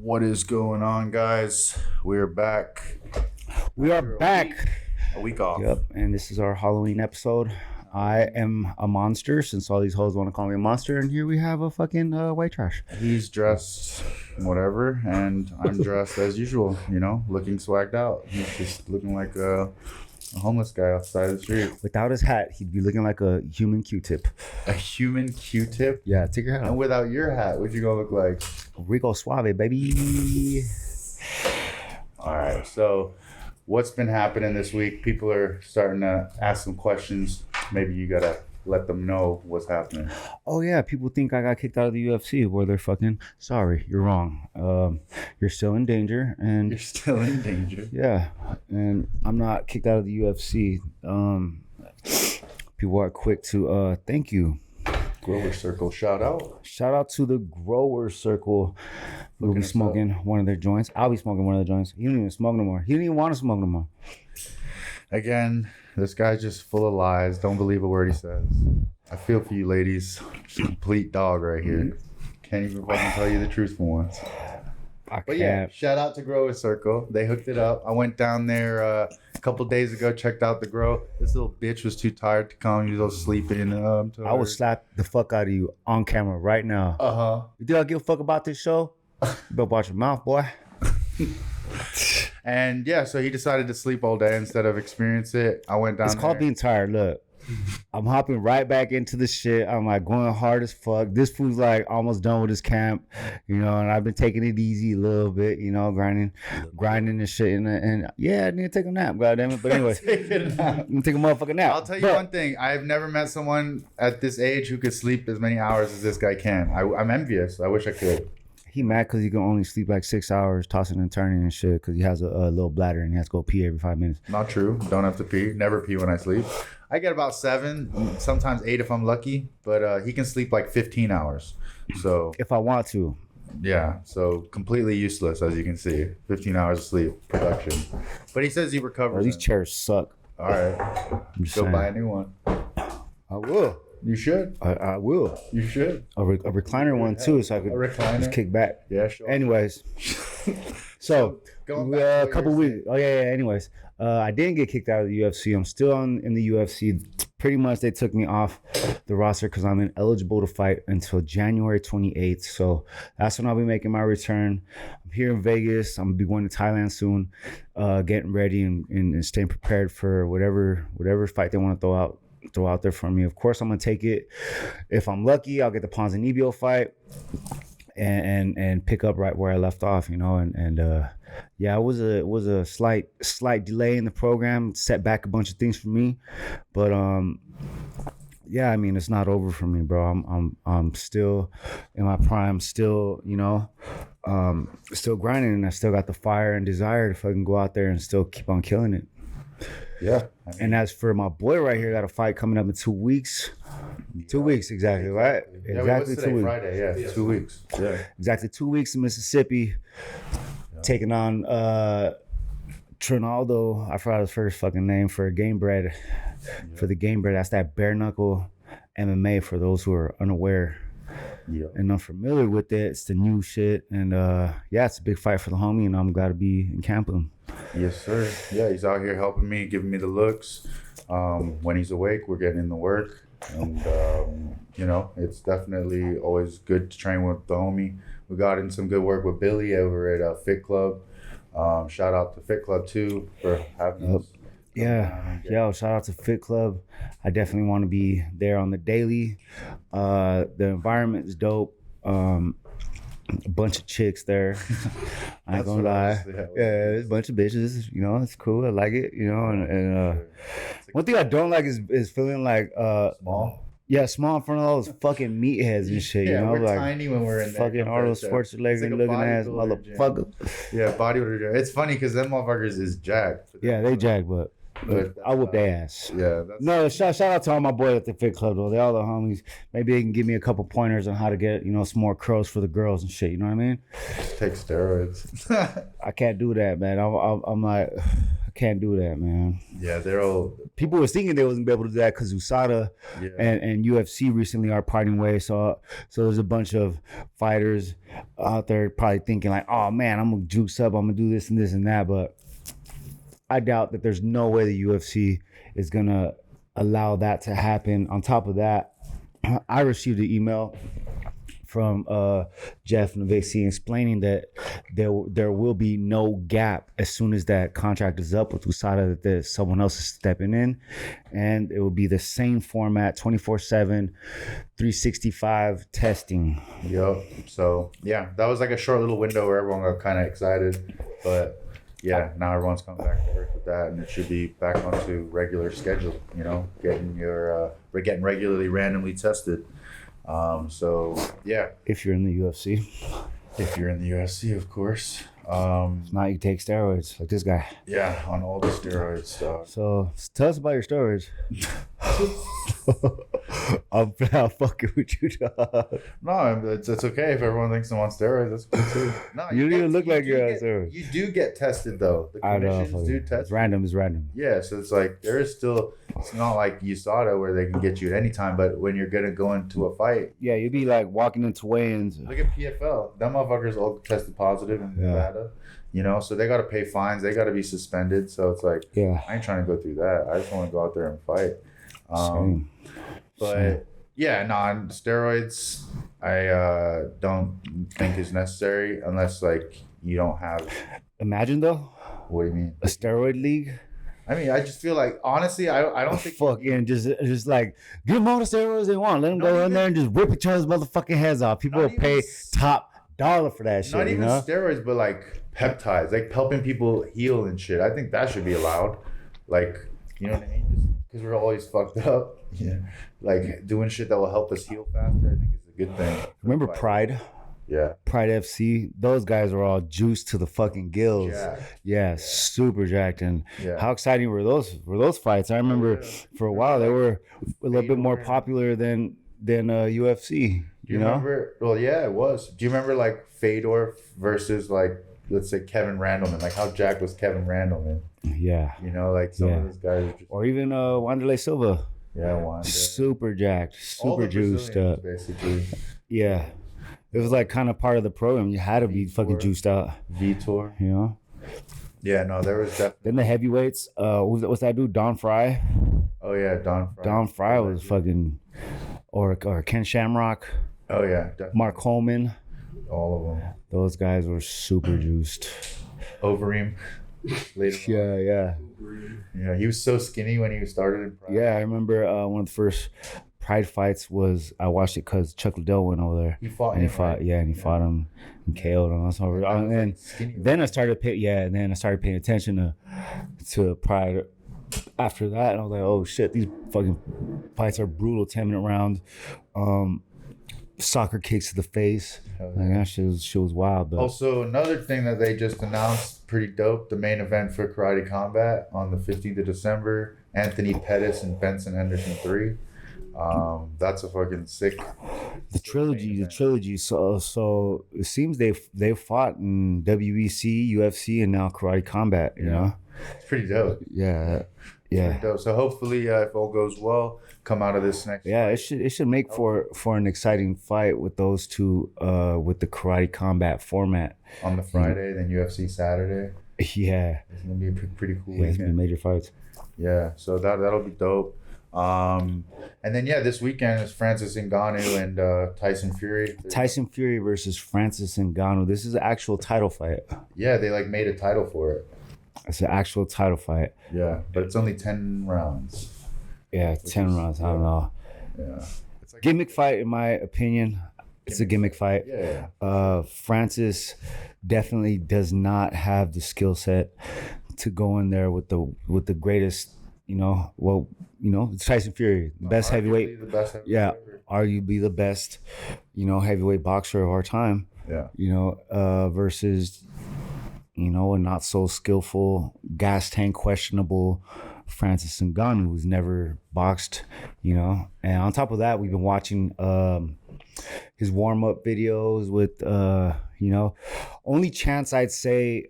What is going on, guys? We're back. We are back. A week off. Yep, and this is our Halloween episode. I am a monster, since all these hoes want to call me a monster, and here we have a fucking white trash. He's dressed whatever, and I'm dressed as usual, looking swagged out. He's just looking like a homeless guy outside the street. Without his hat, he'd be looking like a human Q-tip. A human Q-tip? Yeah, take your hat off. And without your hat, what you gonna look like? Rico Suave, baby. All right, so what's been happening this week? People are starting to ask some questions. Maybe you gotta let them know what's happening. Oh yeah, people think I got kicked out of the UFC. Where they're fucking sorry. You're wrong. You're still in danger, and You're still in danger. yeah, and I'm not kicked out of the UFC. People are quick to thank you. Grower Circle, shout out. Shout out to the Grower Circle. We'll be smoking one of their joints. I'll be smoking one of their joints. He don't even smoke no more. He don't even want to smoke no more. Again, this guy's just full of lies. Don't believe a word he says. I feel for you ladies. Just a complete dog right here. Can't even fucking tell you the truth for once. But yeah, shout out to Grower Circle. They hooked it up. I went down there a couple days ago, checked out the grow. This little bitch was too tired to come. He was sleeping. I will slap the fuck out of you on camera right now. You think I give a fuck about this show? You better watch your mouth, boy. And yeah, so he decided to sleep all day instead of experience it. I went down It's called being tired. Look, I'm hopping right back into the shit. I'm like going hard as fuck. This fool's like almost done with his camp, and I've been taking it easy a little bit, grinding and shit. And yeah, I need to take a nap, goddammit. But anyway, I'm gonna take a motherfucking nap. I'll tell you one thing. I've never met someone at this age who could sleep as many hours as this guy can. I'm envious. I wish I could. He mad because he can only sleep like 6 hours, tossing and turning and shit, because he has a little bladder and he has to go pee every 5 minutes. Not true. Don't have to pee. Never pee when I sleep. I get about 7, sometimes 8 if I'm lucky, but he can sleep like 15 hours. So if I want to. Yeah, so completely useless, as you can see. 15 hours of sleep production. But he says he recovers. These chairs suck. All right. Go buy a new one. I will. You should. I will. You should. A recliner one too, so I could just kick back. Yeah, sure. Anyways, so a couple weeks. Oh yeah. Anyways, I didn't get kicked out of the UFC. I'm still in the UFC. Pretty much, they took me off the roster because I'm ineligible to fight until January 28th. So that's when I'll be making my return. I'm here in Vegas. I'm gonna be going to Thailand soon, getting ready and staying prepared for whatever fight they want to throw out there for me. Of course, I'm gonna take it. If I'm lucky, I'll get the Ponzinibbio fight and pick up right where I left off, yeah, it was a slight delay in the program, set back a bunch of things for me, but yeah, I mean, it's not over for me, bro. I'm still in my prime, still still grinding, and I still got the fire and desire to fucking go out there and still keep on killing it. Yeah. And as for my boy right here, got a fight coming up in 2 weeks. 2 weeks, exactly, right? Yeah, exactly 2 weeks. Friday, 2 weeks. Yeah. Exactly 2 weeks in Mississippi, taking on Trinaldo. I forgot his first fucking name for Gamebred. For the Gamebred, that's that bare knuckle MMA for those who are unaware and unfamiliar with it. It's the new shit, and yeah, it's a big fight for the homie, and I'm glad to be in camp with him. Yes, sir. Yeah, he's out here helping me, giving me the looks. When he's awake, we're getting in the work. And, it's definitely always good to train with the homie. We got in some good work with Billy over at Fit Club. Shout out to Fit Club, too, for having us. Yeah. Yo, shout out to Fit Club. I definitely want to be there on the daily. The environment is dope. A bunch of chicks there. I ain't gonna lie. Yeah, there's a bunch of bitches. It's cool. I like it. And one thing I don't like is feeling like small. Yeah, small in front of all those fucking meatheads and shit. Yeah, we're like tiny when we're in there. Fucking Arnold Schwarzenegger looking ass motherfucker. Yeah, bodybuilder. It's funny because them motherfuckers is jacked. Yeah, they jacked, but I whoop their ass. Yeah. No, shout out to all my boys at the Fit Club, though. They all the homies. Maybe they can give me a couple pointers on how to get, some more curls for the girls and shit. You know what I mean? Just take steroids. I can't do that, man. I'm like, I can't do that, man. Yeah, they're all. People was thinking they wasn't be able to do that because USADA and UFC recently are parting ways. So there's a bunch of fighters out there probably thinking like, oh man, I'm gonna juice up, I'm gonna do this and this and that. But I doubt that there's no way the UFC is gonna allow that to happen. On top of that, I received an email from Jeff Navasi explaining that there will be no gap as soon as that contract is up with USADA, that there's someone else is stepping in, and it will be the same format, 24/7, 365 testing. Yep. So yeah, that was like a short little window where everyone got kind of excited, but yeah, now everyone's coming back to earth with that, and it should be back onto regular schedule. You know, getting regularly randomly tested. So yeah, If you're in the UFC. if you're in the UFC, of course. If not, you take steroids like this guy. Yeah, on all the steroids stuff. So tell us about your steroids. I'm fucking with you, dog. No, it's okay if everyone thinks I'm on steroids. That's cool too. No, You don't even look like you're on get, steroids. You do get tested though. The I know. commissions do test. It's random. It's random. Yeah, so it's like there is still. It's not like USADA where they can get you at any time, but when you're gonna go into a fight, Yeah, you'd be like walking into weigh-ins. look at PFL. Them motherfuckers all tested positive in Nevada. You know, so they got to pay fines. They got to be suspended. So it's like, Yeah. I ain't trying to go through that. I just want to go out there and fight. Same. But Same. yeah, no, steroids I don't think is necessary unless like you don't have. Imagine though, What do you mean? a steroid league. I mean, I just feel like honestly, I don't think. Fucking just like give them all the steroids they want. Let them Not go in even- there and just rip each other's motherfucking heads off. People Not will even pay s- top dollar for that shit. Not You even know? steroids, but like peptides, like helping people heal and shit. I think that should be allowed. Like, you know what I mean? Just because we're always fucked up. Yeah. Like doing shit that will help us heal faster, I think is a good thing. Remember Like, Pride? Yeah. Pride FC. Those guys were all juiced to the fucking gills. Jacked. Yeah, super jacked. And Yeah. how exciting were those fights? I remember Yeah. for a while they were a little bit more Fedor. popular than UFC. Do you remember? Well, yeah, it was. Do you remember like Fedor versus like let's say Kevin Randleman? Like how jacked was Kevin Randleman? Yeah. You know, like some Yeah. of those guys are just Or even Wanderlei Silva. Wanda. Super jacked, All super the juiced Brazilians, up. basically. Yeah. It was like kind of part of the program. You had to be fucking juiced out, Vitor. you know? Yeah, no, there was definitely. Then the heavyweights, what's that dude? Don Fry. Oh yeah, Don Fry. Don Fry was fucking, or Ken Shamrock, Oh yeah, definitely. Mark Coleman. All of them. Those guys were super juiced. Overeem. Later on. Yeah. Yeah, he was so skinny when he started in Pride. Yeah, I remember one of the first Pride fights was, I watched it because Chuck Liddell went over there. He fought And he him, fought, right? yeah, and he fought him and KO'd him. That's all. That was, And like, skinny. then I started paying attention to Pride after that, and I was like, oh shit, these fucking fights are brutal. 10-minute rounds, soccer kicks to the face. Hell Like yeah. that shit was wild. But Also, another thing that they just announced, pretty dope, the main event for Karate Combat on the 15th of December, Anthony Pettis and Benson Henderson 3. That's a fucking sick. the trilogy. So it seems they've fought in WEC, UFC, and now Karate Combat. You know, It's pretty dope. yeah. Pretty dope. So hopefully, if all goes well, come out of this next. Yeah, fight. it should make for an exciting fight with those two with the Karate Combat format. On the Friday, then UFC Saturday. Yeah, It's gonna be a pretty cool it's been weekend. major fights. Yeah, so that'll be dope. And then this weekend is Francis Ngannou and Tyson Fury. Tyson Fury versus Francis Ngannou. This is an actual title fight. Yeah, they like made a title for it. It's an actual title fight. Yeah, but it's only 10 rounds. Yeah, 10 rounds. I don't know. Yeah, it's like Gimmick fight, in my opinion. It's a gimmick fight. yeah. Francis definitely does not have the skill set to go in there with the greatest. It's Tyson Fury, the best heavyweight. Arguably the best heavyweight Yeah, ever. arguably the best, heavyweight boxer of our time. Yeah. Versus, a not so skillful, gas tank questionable Francis Ngannou, who's never boxed, you know. And on top of that, we've been watching his warm-up videos with, you know, only chance I'd say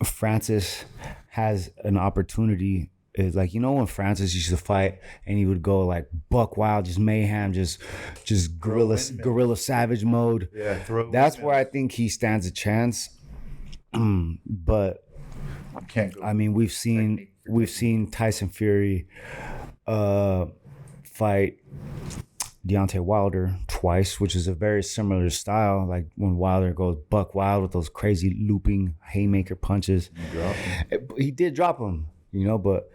Francis has an opportunity is like, you know, when Francis used to fight and he would go like buck wild, just mayhem, just guerrilla savage mode. Yeah, that's where I think he stands a chance. But can't go. I mean, we've seen Tyson Fury fight Deontay Wilder twice, which is a very similar style. Like when Wilder goes buck wild with those crazy looping haymaker punches. He did drop him, you know, but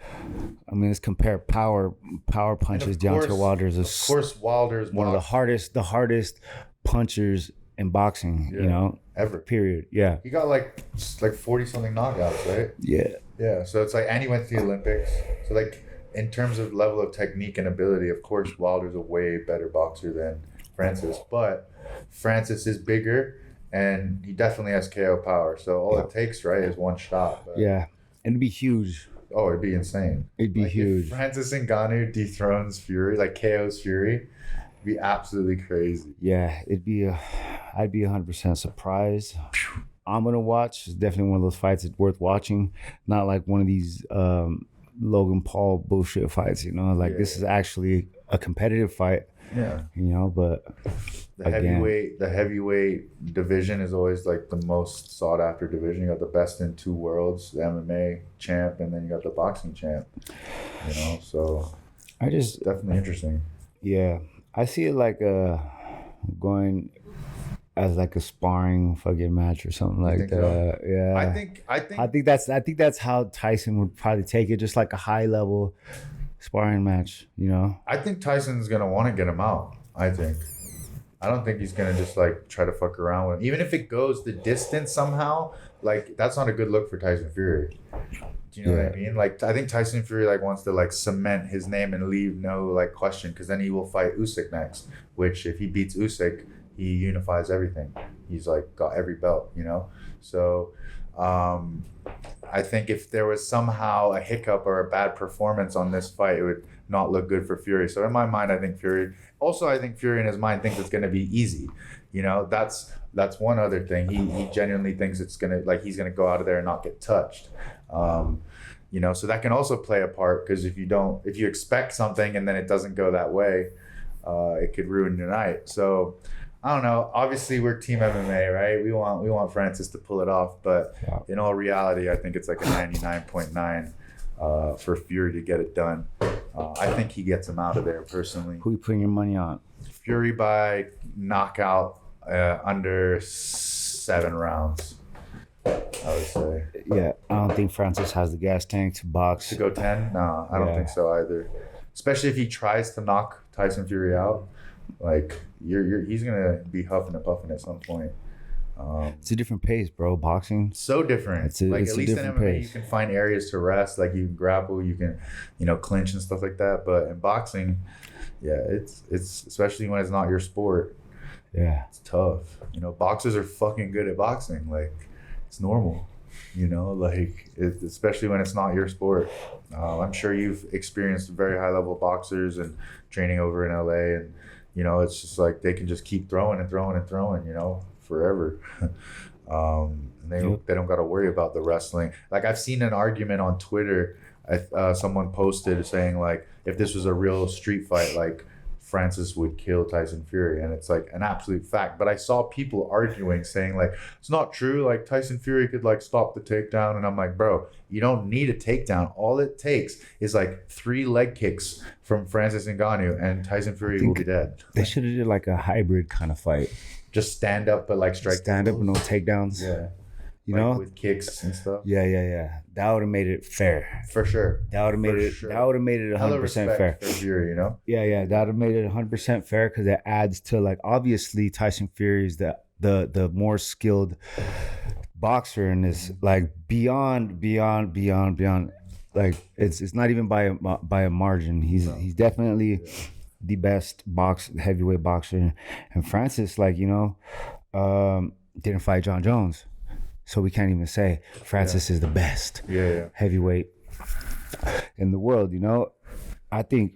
I mean, let's compare power punches. Deontay Wilder is of course Wilder's one of the hardest punchers in boxing, you know, ever. Period. Yeah. He got like 40 something knockouts, right? Yeah. Yeah. So it's like, and he went to the Olympics. So like, in terms of level of technique and ability, of course, Wilder's a way better boxer than Francis. But Francis is bigger, and he definitely has KO power. So all it takes, right, is one shot. But, yeah, and it'd be huge. Oh, it'd be insane. It'd be huge. If Francis Ngannou dethrones Fury, like KO's Fury, it'd be absolutely crazy. Yeah, I'd be 100% surprised. I'm gonna watch. It's definitely one of those fights that's worth watching. Not like one of these Logan Paul bullshit fights, you know, like this is actually a competitive fight. Yeah. You know, but the heavyweight division is always like the most sought after division. You got the best in two worlds, the MMA champ, and then you got the boxing champ. You know, so definitely interesting. Yeah. I see it like going as like a sparring fucking match or something like that. So? Yeah. I think that's how Tyson would probably take it, just like a high level sparring match, you know? I think Tyson's gonna want to get him out. I don't think he's gonna just like try to fuck around with him. Even if it goes the distance somehow, like that's not a good look for Tyson Fury. Do you know what I mean? Like I think Tyson Fury like wants to like cement his name and leave no like question, because then he will fight Usyk next, which if he beats Usyk, he unifies everything. He's like got every belt, you know? So I think if there was somehow a hiccup or a bad performance on this fight, it would not look good for Fury. So in my mind, I think Fury in his mind thinks it's going to be easy. You know, that's one other thing. He genuinely thinks it's going to, like, he's going to go out of there and not get touched. You know, so that can also play a part, because if you expect something and then it doesn't go that way, it could ruin your night. So I don't know. Obviously, we're team MMA, right? We want Francis to pull it off, but in all reality, I think it's like a 99.9 for Fury to get it done. I think he gets him out of there personally. Who you putting your money on? Fury by knockout under 7 rounds, I would say. Yeah, I don't think Francis has the gas tank to box. To go 10? No, I don't think so either. Especially if he tries to knock Tyson Fury out. Like he's gonna be huffing and puffing at some point. It's a different pace, bro. Boxing, so different. It's at least in MMA, pace. You can find areas to rest. Like you can grapple, you can, clinch and stuff like that. But in boxing, it's especially when it's not your sport. Yeah, it's tough. Boxers are fucking good at boxing. Like it's normal. Especially when it's not your sport. I'm sure you've experienced very high level boxers and training over in LA, and it's just like they can just keep throwing and throwing and throwing, forever. And they don't got to worry about the wrestling. Like I've seen an argument on Twitter. Someone posted saying like, if this was a real street fight, like Francis would kill Tyson Fury, and it's like an absolute fact. But I saw people arguing, saying like, it's not true. Like Tyson Fury could like stop the takedown, and I'm like, bro, you don't need a takedown. All it takes is like 3 leg kicks from Francis Ngannou, and Tyson Fury will be dead. They should have did like a hybrid kind of fight. Just stand up, but like strike. Stand up with no takedowns. Yeah. With kicks and stuff. Yeah. That would have made it fair. For sure. That would have made it. That would have made it 100% fair. For Fury, Yeah. That would have made it 100% fair, because it adds to, like, obviously Tyson Fury is the more skilled boxer, and is like beyond. Like it's not even by a margin. He's definitely the best heavyweight boxer. And Francis, like, didn't fight John Jones. So we can't even say Francis is the best heavyweight in the world. I think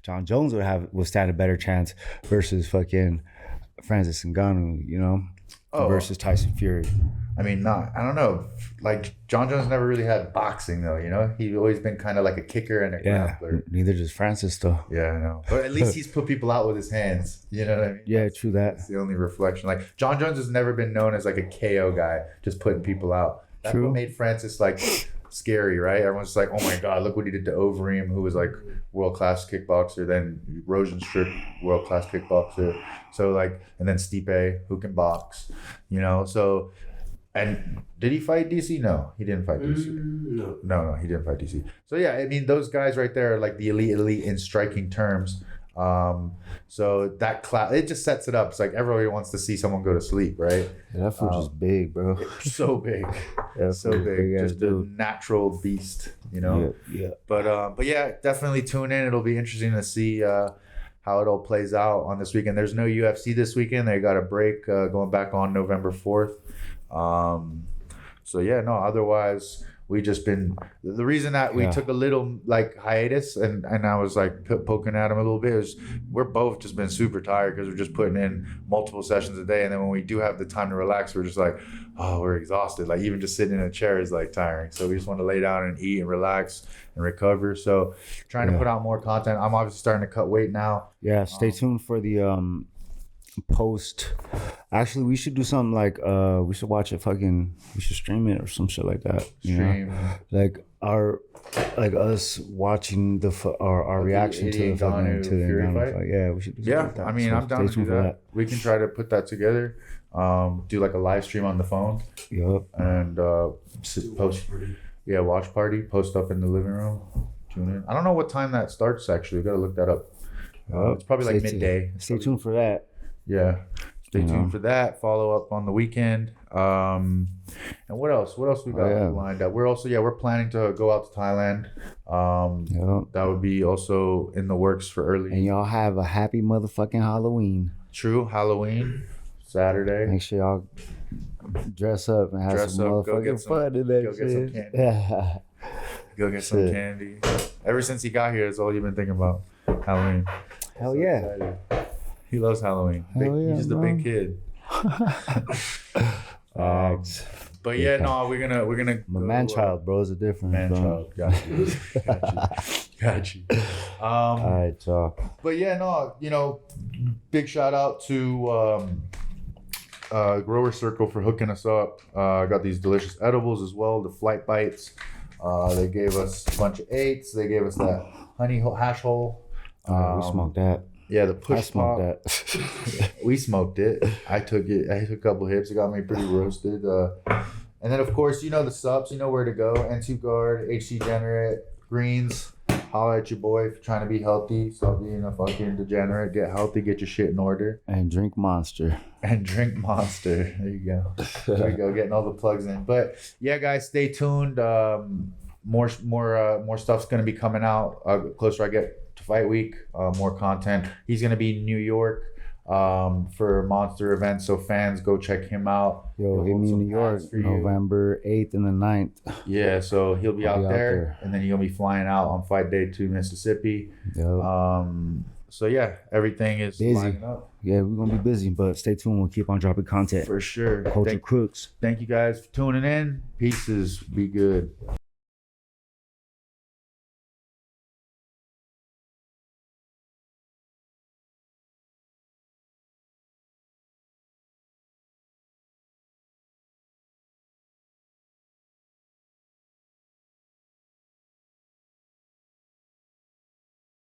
John Jones would stand a better chance versus fucking Francis Ngannou, versus Tyson Fury. I mean, I don't know. Like, John Jones never really had boxing, though, He's always been kind of like a kicker and a grappler. Neither does Francis, though. Yeah, I know. But at least he's put people out with his hands. You know what I mean? Yeah, true that. That's the only reflection. Like, John Jones has never been known as like a KO guy, just putting people out. That's True. what made Francis like scary, right? Everyone's just like, oh my God, look what he did to Overeem, who was like world-class kickboxer, then Rosenstruck, world-class kickboxer. So like, and then Stipe, who can box, so. And did he fight DC? No, he didn't fight DC. No, he didn't fight DC. So yeah, I mean, those guys right there are like the elite in striking terms. So that class, it just sets it up. It's like everybody wants to see someone go to sleep, right? Yeah, that fool's just big, bro. So big. Yeah, so big. Just a natural beast, Yeah. But yeah, definitely tune in. It'll be interesting to see how it all plays out on this weekend. There's no UFC this weekend. They got a break going back on November 4th. So yeah, no, otherwise we just been, the reason that we took a little like hiatus and I was like poking at him a little bit is we're both just been super tired because we're just putting in multiple sessions a day. And then when we do have the time to relax, we're just like, oh, we're exhausted. Like even just sitting in a chair is like tiring. So we just want to lay down and eat and relax and recover. So trying to put out more content. I'm obviously starting to cut weight now. Yeah. Stay tuned for the, post. Actually, we should do something like we should watch it. We should stream it or some shit like that. Like us watching our reaction to the Ngannou fight. Yeah, we should do something like that. I mean, I'm down to do that. We can try to put that together. Do like a live stream on the phone. Yep. And post. Yeah, watch party. Post up in the living room. Tune in. I don't know what time that starts. Actually, we gotta look that up. It's probably like midday. Stay tuned for that. Yeah. Stay tuned for that. Follow up on the weekend. And what else? What else we got lined up? We're planning to go out to Thailand. That would be also in the works for early. And y'all have a happy motherfucking Halloween. True. Halloween. Saturday. Make sure y'all dress up and have some motherfucking fun in that Go get some candy. Yeah. Go get some candy. Ever since he got here, that's all you've been thinking about. Halloween. Hell yeah. Excited. He loves Halloween. He's just a big kid. But yeah, no, we're gonna. My man child, bro, is a different man child. Got you. All right, y'all. But yeah, no, big shout out to Grower Circle for hooking us up. Got these delicious edibles as well. The Flight Bites. They gave us a bunch of 8s. They gave us that honey hash hole. We smoked that. Yeah, the push pop. That. We smoked it. I took a couple hits. It got me pretty roasted. And then, of course, the subs. You know where to go. N2 Guard, HC Generate, Greens. Holler at your boy if you're trying to be healthy. Stop being a fucking degenerate. Get healthy. Get your shit in order. And drink Monster. There you go. There you go. Getting all the plugs in. But yeah, guys, stay tuned. More stuff's gonna be coming out. Closer I get to fight week, more content. He's gonna be in New York for Monster events, so fans go check him out. Hit me in New York November 8th and the 9th. Yeah, so he'll be out there, and then he'll be flying out on fight day to Mississippi. Yep. So yeah, everything is busy. lining up. Yeah, we're gonna be busy, but stay tuned. We'll keep on dropping content for sure. Culture Crooks. Thank you guys for tuning in. Pieces. Be good.